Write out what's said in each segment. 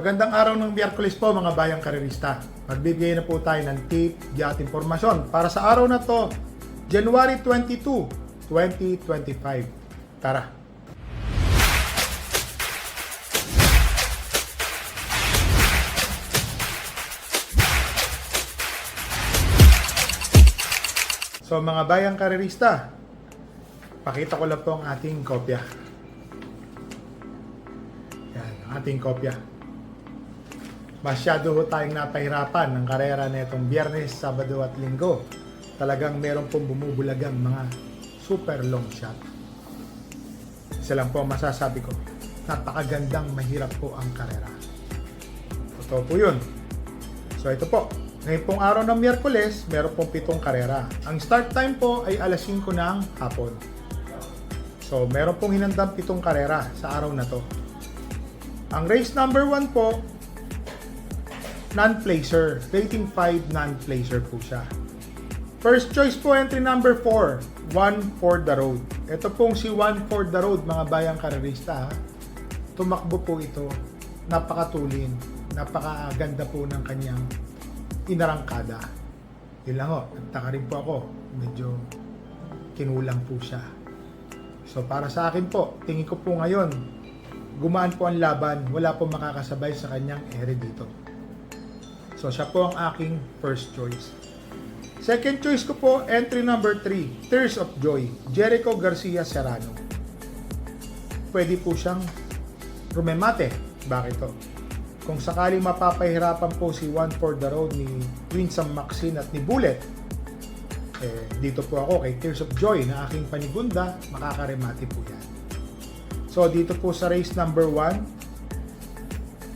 Magandang araw ng Miyerkules po mga bayang karerista. Magbibigay na po tayo ng tip at impormasyon para sa araw na to, January 22, 2025. Tara! So mga bayang karerista, pakita ko lang po ang ating kopya. Yan, ang ating kopya. Masyado ho tayong napahirapan ng karera na itong Biyernes, Sabado at Linggo. Talagang meron pong bumubulagang mga super long shot. Isa lang po ang masasabi ko, napakagandang mahirap po ang karera. Totoo po yun. So ito po, ngayon pong araw ng Miyerkules, meron pong 7 karera. Ang start time po ay alas 5 ng hapon. So meron pong hinandang 7 karera sa araw na to. Ang race number 1 po, non-placer. Rating 5 non-placer po siya. First choice po, entry number 4, One for the Road. Ito pong si One for the Road, mga bayang karerista. Tumakbo po ito. Napakatulin. Napakaganda po ng kanyang inarangkada. Yun lang ho. Nagtaka rin po ako. Medyo kinulang po siya. So para sa akin po, tingin ko po ngayon, gumaan po ang laban. Wala po makakasabay sa kanyang ere dito. So, siya po ang aking first choice. Second choice ko po, entry number 3, Tears of Joy, Jericho Garcia Serrano. Pwede po siyang rumemate. Bakit to? Kung sakaling mapapahirapan po si One for the Road ni Winsome Maxine at ni Bullet, dito po ako kay Tears of Joy na aking panigunda, makakaremate po yan. So, dito po sa race number 1,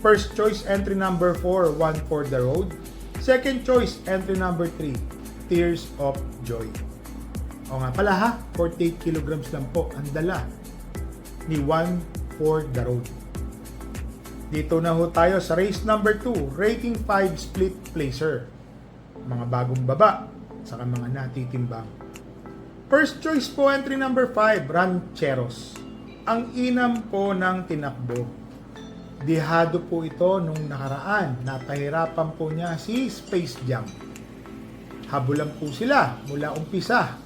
first choice, entry number 4, One for the Road. Second choice, entry number 3, Tears of Joy. O nga pala ha, 48 kilograms lang po ang dala ni One for the Road. Dito na ho tayo sa race number 2, rating 5 split placer. Mga bagong baba, saka mga natitimbang. First choice po, entry number 5, Rancheros. Ang inam po ng tinakbo. Dihado po ito nung nakaraan. Napahirapan po niya si Space Jam. Habulan po sila mula umpisa.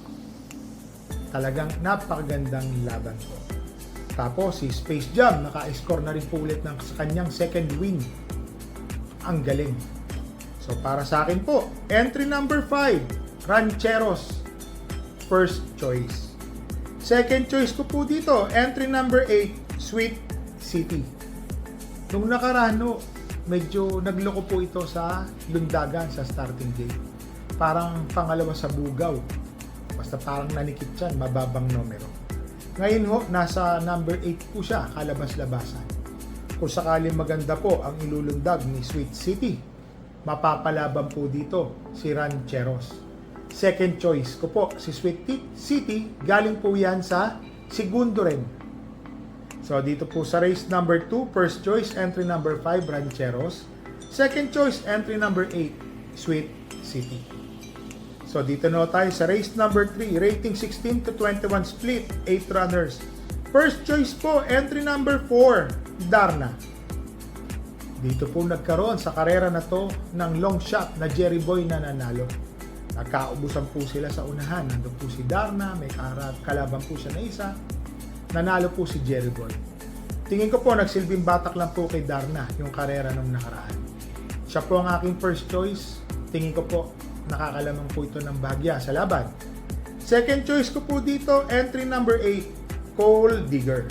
Talagang napakagandang laban po. Tapos si Space Jam naka-score na rin po ulit ng sa kanyang second win. Ang galing. So para sa akin po, entry number 5, Rancheros. First choice. Second choice ko po dito, entry number 8, Sweet City. Nung nakaraan, medyo nagloko po ito sa lundagan sa starting gate. Parang pangalawa sa bugaw. Basta parang nanikit yan, mababang numero. Ngayon ho, nasa number 8 po siya, kalabas-labasan. Kung sakaling maganda po ang ilulundag ni Sweet City, mapapalaban po dito si Rancheros. Second choice ko po, si Sweet City, galing po yan sa segundo rin. So, dito po sa race number 2, first choice, entry number 5, Rancheros. Second choice, entry number 8, Sweet City. So, dito na tayo sa race number 3, rating 16 to 21 split, 8 runners. First choice po, entry number 4, Darna. Dito po nagkaroon sa karera na to ng long shot na Jerry Boy na nanalo. Nagkaubusan po sila sa unahan. Nandun po si Darna, may kalaban po siya na isa. Nanalo po si Jerry Boy. Tingin ko po nagsilbing batak lang po kay Darna yung karera nung nakaraan. Siya po ang aking first choice. Tingin ko po nakakalamang po ito ng bahagya sa laban. Second choice ko po dito, entry number 8, Coal Digger.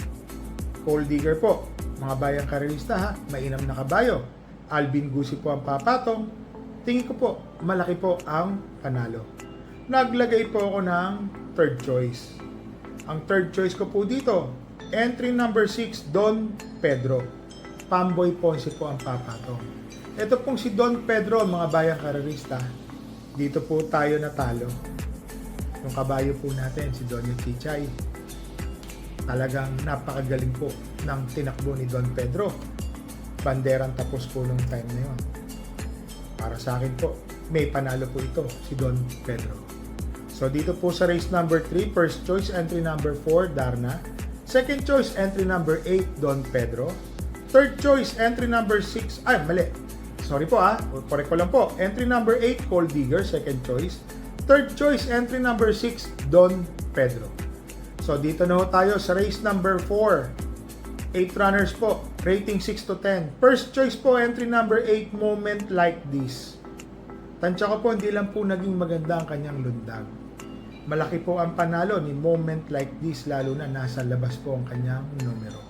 Coal Digger po, mga bayang karerista ha, mainam na kabayo. Alvin Gusi po ang papatong. Tingin ko po malaki po ang panalo. Naglagay po ako ng third choice. Ang third choice ko po dito, entry number 6, Don Pedro. Pamboy Ponce po ang papatong. Ito pong si Don Pedro, mga bayang karerista. Dito po tayo natalo. Yung kabayo po natin, si Doña Chichay. Talagang napakagaling po ng tinakbo ni Don Pedro. Banderang tapos po nung time na yun. Para sa akin po, may panalo po ito, si Don Pedro. So dito po sa race number 3, first choice entry number 4, Darna. Second choice entry number 8, Don Pedro. Third choice, entry number 6. Ay, mali. Sorry po correct ko lang po. Entry number 8, Gold Digger, second choice. Third choice, entry number 6, Don Pedro. So dito na ho tayo sa race number 4. 8 runners po, rating 6 to 10. First choice po, entry number 8, Moment Like This. Tansya ko po, hindi lang po naging maganda ang kanyang lundag. Malaki po ang panalo ni Moment Like This, lalo na nasa labas po ang kanyang numero.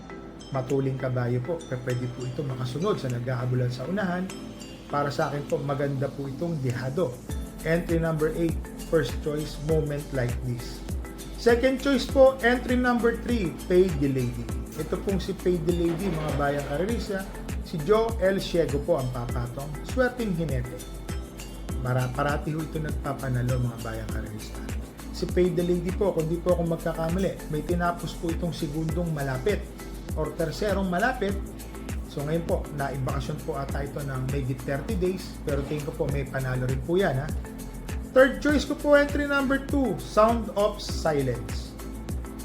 Matuling kabayo po, pwede po ito makasunod sa naghahabulan sa unahan. Para sa akin po, maganda po itong dehado. Entry number 8, first choice, Moment Like This. Second choice po, entry number 3, Pay the Lady. Ito pong si Pay the Lady, mga bayang karerista, si Joe L. Ciego po ang papatong, swerteng hinete. Parati ho ito nagpapanalo, mga bayang karerista. Si Pay the Lady po, kung di po ako magkakamali, may tinapos po itong segundong malapit or terserong malapit. So ngayon po, naibakasyon po ata ito ng maybe 30 days, pero tingin ko po may panalo rin po yan ha. Third choice ko po, entry number 2, Sound of Silence.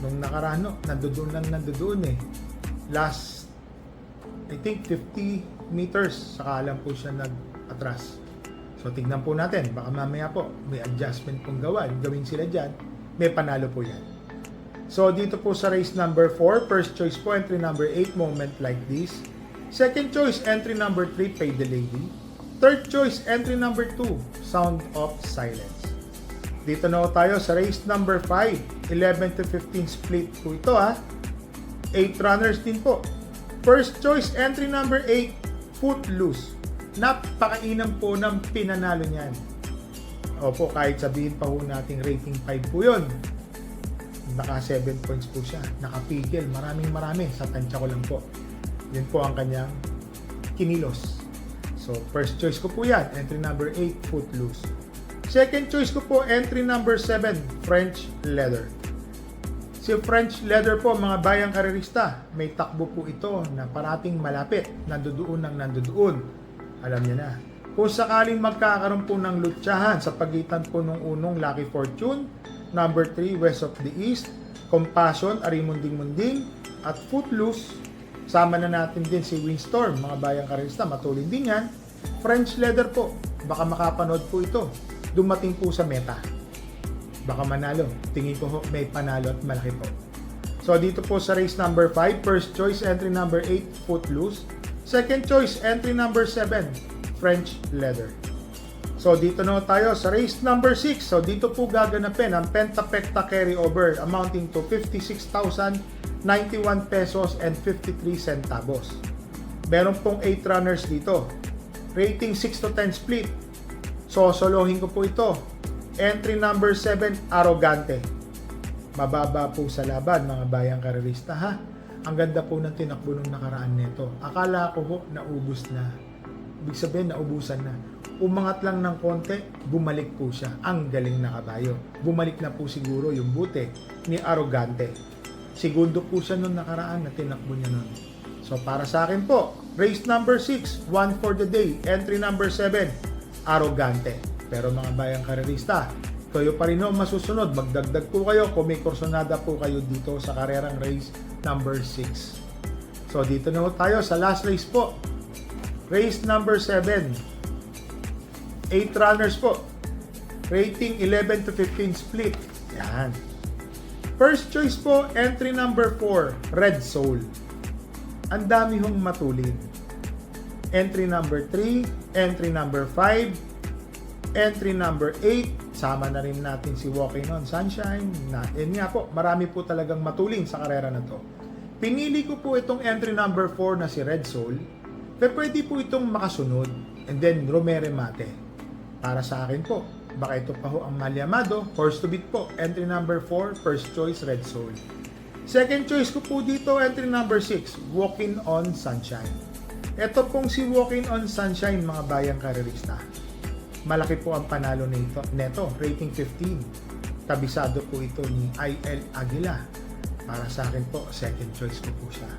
Nung nakaraan, nandoon eh. Last, I think 50 meters, saka lang po siya nag-atras. So tignan po natin, baka mamaya po, may adjustment pong gawin sila dyan, may panalo po yan. So dito po sa race number 4, first choice po, entry number 8, Moment Like This. Second choice, entry number 3, Pay the Lady. Third choice, entry number 2, Sound of Silence. Dito na tayo sa race number 5, 11 to 15 split po ito 8 runners din po. First choice, entry number 8, Footloose. Napakainam po ng pinanalo niyan. Opo, kahit sabihin pa po nating rating 5 po yun. Naka 7 points po siya. Nakapigil. Marami. Sa tansya ko lang po. Yun po ang kanyang kinilos. So, first choice ko po yan. Entry number 8, Footloose. Second choice ko po, entry number 7, French Leather. Si French Leather po, mga bayang karerista, may takbo po ito na parating malapit. Nandoon. Alam niyo na. Kung sakaling magkakaroon po ng lutsahan sa pagitan po ng unong Lucky Fortune, number 3, West of the East, Compassion, Arimunding-Munding, at Footloose. Sama na natin din si Windstorm, mga bayang karista, matulin din yan. French Leather po, baka makapanood po ito. Dumating po sa meta. Baka manalo. Tingin ko may panalo at malaki po. So dito po sa race number 5, first choice, entry number 8, Footloose. Second choice, entry number 7, French Leather. So dito na tayo sa race number 6. So dito po gaganapin ang Pentapecta carryover amounting to 56,091 pesos and 53 centavos. Meron pong 8 runners dito. Rating 6 to 10 split. So solohin ko po ito. Entry number 7, Arrogante. Mababa po sa laban, mga bayang karerista ha. Ang ganda po ng tinakbo nung nakaraan nito. Akala ko ho naubos na. Ibig sabihin naubusan na. Umangat lang ng konti, bumalik po siya. Ang galing na kabayo. Bumalik na po siguro yung buti ni Arrogante. Segundo po siya nung nakaraan na tinakbo niya nun. So para sa akin po, race number 6, one for the day. Entry number 7, Arrogante. Pero mga bayang karerista, kayo pa rin ho masusunod. Magdagdag po kayo kung may kursonada po kayo dito sa karerang race number 6. So dito na ho tayo sa last race po. Race number 7. 8 runners po. Rating 11 to 15 split. Yan. First choice po, entry number 4, Red Soul. Ang dami hong matulin. Entry number 3, entry number 5, entry number 8, sama na rin natin si Walking on Sunshine. Yun nga po, marami po talagang matulin sa karera na to. Pinili ko po itong entry number 4 na si Red Soul. Pero pwede po itong makasunod. And then Romere Mate. Para sa akin po, baka ito pa ho ang Malyamado, horse to beat po, entry number 4, first choice, Red Soul. Second choice ko po dito, entry number 6, Walking on Sunshine. Ito pong si Walking on Sunshine, mga bayang karerista. Malaki po ang panalo neto, rating 15. Kabisado po ito ni I.L. Aguila. Para sa akin po, second choice ko po siya.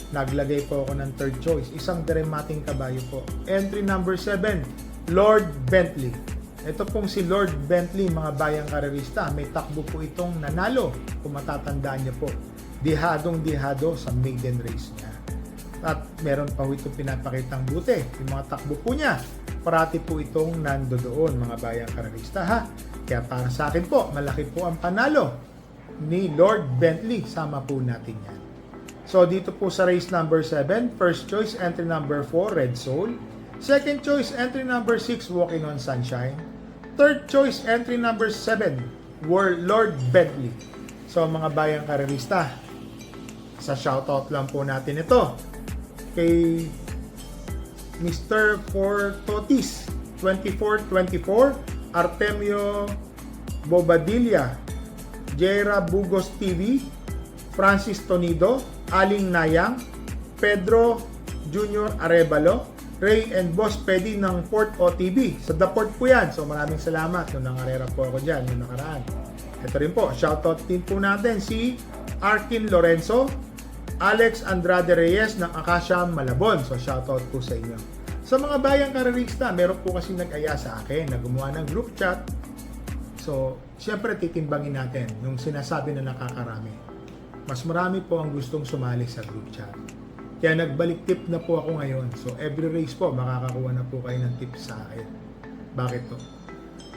Naglagay po ako ng third choice, isang dramating kabayo po. Entry number 7, Lord Bentley. Ito pong si Lord Bentley, mga bayang karerista. May takbo po itong nanalo, kung matatandaan niyo po. Dihadong-dihado sa maiden race niya. At meron pa ho itong pinapakitang buti. Yung mga takbo po niya, parati po itong nando doon, mga bayang karerista ha. Kaya para sa akin po, malaki po ang panalo ni Lord Bentley. Sama po natin yan. So dito po sa race number 7, first choice entry number 4, Red Soul. Second choice entry number 6, Walking on Sunshine. Third choice entry number 7, Lord Bentley. So mga bayang karerista, sa shoutout lang po natin ito kay Mr. Fortotis 2424, Artemio Bobadilla, Jera Bugos TV, Francis Tonido, Aling Nayang, Pedro Junior Arevalo, Ray and Boss Pedi ng Port OTV. Sa The Port po yan. So maraming salamat. Nung nangarera po ako dyan, nung nakaraan. Ito rin po, shoutout din po natin si Arkin Lorenzo, Alex Andrade Reyes ng Acacia Malabon. So shoutout po sa inyo. Sa mga bayang karerista, meron po kasi nag-aya sa akin na gumawa ng group chat. So, siyempre titimbangin natin yung sinasabi na nakakarami. Mas marami po ang gustong sumali sa group chat. Kaya nagbalik tip na po ako ngayon. So, every race po, makakakuha na po kayo ng tips sa akin. Bakit to?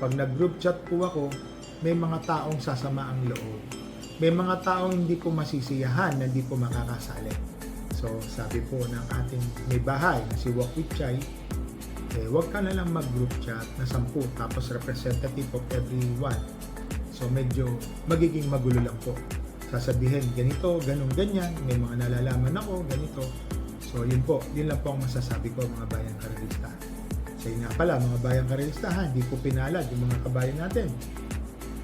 Pag nag-group chat po ako, may mga taong sasama ang loob. May mga taong hindi po masisiyahan na hindi po makakasali. So, sabi po ng ating may bahay na si Walk with Chai, huwag ka na lang mag-group chat na 10 tapos representative of everyone. So, medyo magiging magulo lang po. Sasabihin, ganito, ganun, ganyan, may mga nalalaman ako, ganito. So, yun po. Yun lang po ang masasabi ko, mga bayang karelista. So, yun nga pala, mga bayang karelista, hindi po pinalad yung mga kabayan natin.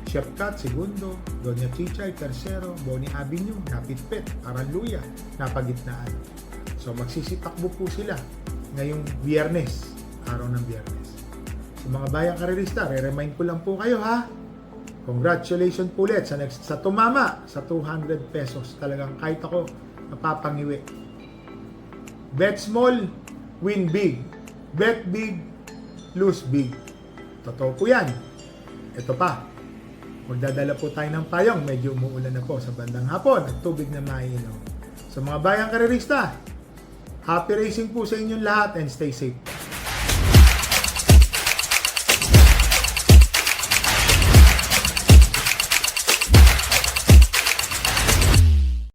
Chef Cat, Segundo, Doña Chichay, Tercero, Bonnie Avenue, Napitpit, Araluya, Napagitnaan. So magsisitakbo po sila ngayong Biyernes, araw ng Biyernes. So mga bayang karerista, re-remind ko lang po kayo ha. Congratulations po ulit sa tumama sa 200 pesos. Talagang kahit ako napapangiwi. Bet small, win big. Bet big, lose big. Totoo po yan. Ito pa. Magdadala po tayo ng payong. Medyo umuulan na po sa bandang hapon at tubig na maiinom. So mga bayang karerista, happy racing po sa inyong lahat and stay safe.